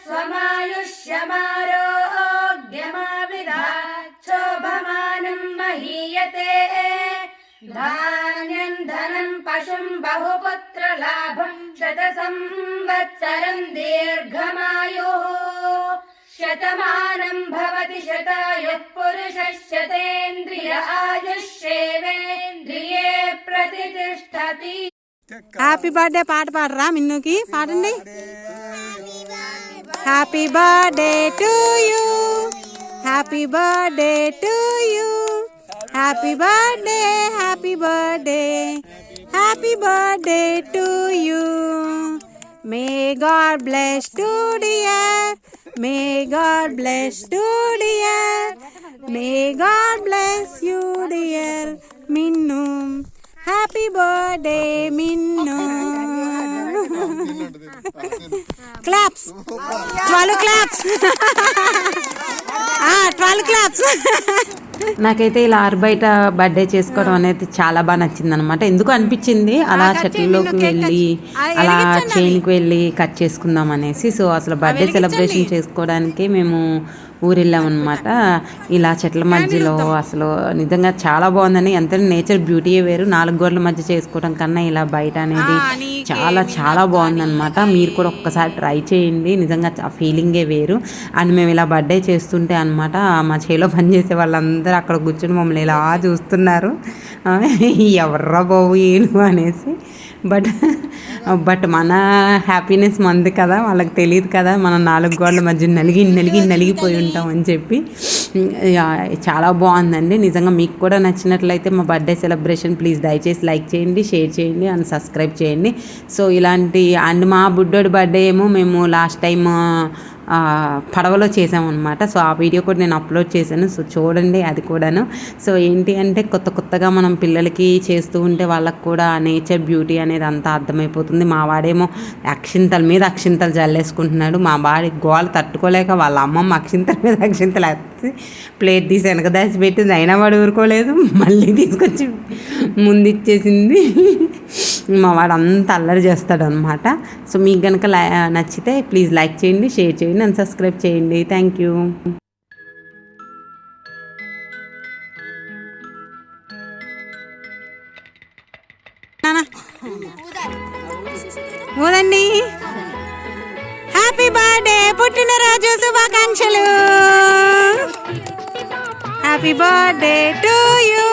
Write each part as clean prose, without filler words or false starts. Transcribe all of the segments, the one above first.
स्वमायुष्यमारोग्यमाविधाच्छोभमानं महीयते धान्यं धनं पशुं बहुपुत्रलाभं शतसंवत्सरं दीर्घमायुः शतमानं भवति शतायुः पुरुषः शतेन्द्रिय आयुष्येवेन्द्रिये प्रतिष्ठति. హ్యాపీ బర్త్డే పాట పాడరా మిన్నుకి పాడండి. Happy birthday to you, happy birthday to you, happy birthday, happy birthday, happy birthday to you. May God bless to dear, may God bless to dear, may God bless you dear Minnu. Happy birthday Minnu. Claps, 12 claps, 12 claps. నాకైతే ఇలా బయట birthday చేసుకోవడం అనేది చాలా బాగా నచ్చింది అనమాట. ఎందుకు అనిపించింది అలా చెట్లలోకి వెళ్ళి అలా చైన్కి వెళ్ళి కట్ చేసుకుందాం అనేసి. సో అసలు బర్త్డే సెలబ్రేషన్ చేసుకోవడానికి మేము ఊరెళ్ళామన్నమాట. ఇలా చెట్ల మధ్యలో అసలు నిజంగా చాలా బాగుందని. ఎంత నేచర్ బ్యూటీయే వేరు. 4 గోడల మధ్య చేసుకోవడం కన్నా ఇలా బయట అనేది చాలా చాలా బాగుందన్నమాట. మీరు కూడా ఒక్కసారి ట్రై చేయండి, నిజంగా ఆ ఫీలింగే వేరు. అండ్ మేము ఇలా బర్త్డే చేస్తుంటే అనమాట మా చేలో పనిచేసే వాళ్ళందరూ అక్కడ కూర్చొని మమ్మల్ని ఇలా చూస్తున్నారు, ఎవర్రా బాబు ఏను అనేసి. బట్ మన హ్యాపీనెస్ మంది కదా, వాళ్ళకి తెలియదు కదా మనం 4 గోడల మధ్య నలిగిపోయి ఉంటాం అని చెప్పి. చాలా బాగుందండి నిజంగా. మీకు కూడా నచ్చినట్లయితే మా బర్త్డే సెలబ్రేషన్ ప్లీజ్ దయచేసి లైక్ చేయండి, షేర్ చేయండి అండ్ సబ్స్క్రైబ్ చేయండి. సో ఇలాంటి అండ్ మా బుడ్డోడి బర్త్డే ఏమో మేము లాస్ట్ టైం పడవలో చేసామన్నమాట. సో ఆ వీడియో కూడా నేను అప్లోడ్ చేశాను, సో చూడండి అది కూడాను. సో ఏంటి అంటే కొత్తగా మనం పిల్లలకి చేస్తూ ఉంటే వాళ్ళకు కూడా నేచర్ బ్యూటీ అనేది అంతా అర్థమైపోతుంది. మా వాడేమో అక్షింతల మీద అక్షింతలు జల్లేసుకుంటున్నాడు. మా వాడి గోల తట్టుకోలేక వాళ్ళ అమ్మమ్మ అక్షింతల మీద అక్షింతలు వేసి ప్లేట్ తీసి వెనక దాచి పెట్టింది. అయినా వాడు ఊరుకోలేదు, మళ్ళీ తీసుకొచ్చి ముందు ఇచ్చేసింది. మా వాడు అంతా అల్లరి చేస్తాడు అనమాట. సో మీకు కనుక నచ్చితే ప్లీజ్ లైక్ చేయండి, షేర్ చేయండి అండ్ సబ్స్క్రైబ్ చేయండి. Thank you. ఊదండి. హ్యాపీ బర్త్డే, పుట్టినరోజు శుభాకాంక్షలు. Happy birthday to you.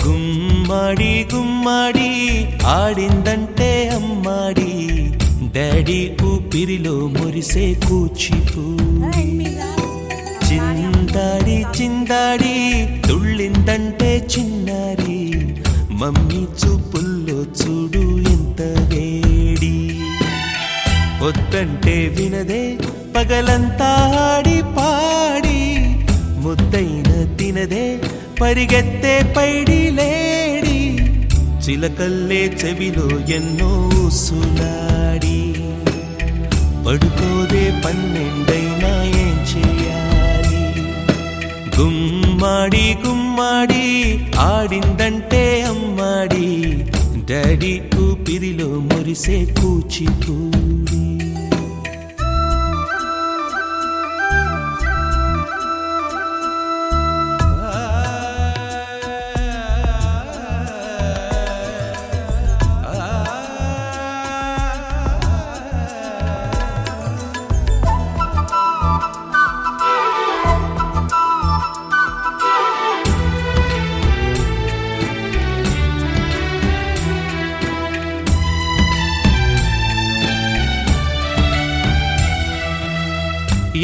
గుమ్మడి గుమ్మడి ఆడిందంటే అమ్మాడి డాడీ ఊపిరిలో మురిసే కూచిపూడి చిందాడి చిందాడి తుళ్ళిందంటే చిన్నారి మమ్మీ చూపుల్లో చూడు ఎంత వేడి వద్దంటే వినదే పగలంతా ఆడి పాడి ముద్దైన తినదే పరిగెత్తే పైడి లేడి చిలకల్లే చెవిలో ఎన్నో సులాడి పడుకోదే పన్నెండైనా ఏం చేయాలి గుమ్మాడి గుమ్మాడి ఆడిందంటే అమ్మాడి డాడీ ఊపిరిలో మురిసే కూచిపూడి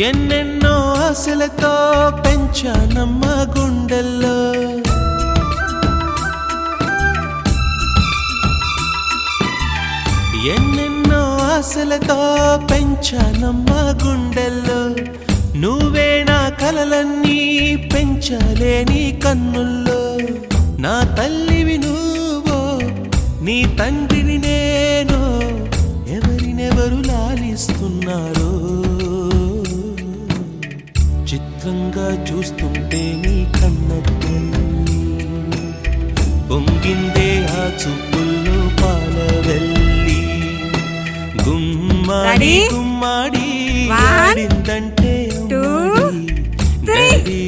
ఎన్నెన్నో ఆశలతో పెంచానమ్మ గుండెల్లో ఎన్నెన్నో ఆశలతో పెంచానమ్మ గుండెల్లో నువ్వే నా కలలన్నీ పెంచాలే నీ కన్నుల్లో నా తల్లివి నువ్వో నీ తండ్రిని నేను ఎవరినెవరు లాలిస్తున్నారో చిత్రంగా చూస్తుంటే నీ కన్న తల్లి పొంగిందే ఆ చూపుల్లో పాల వెళ్ళి గుమ్మాడి గుమ్మాడి ఆడిందంటే అమ్మాడి డాడీ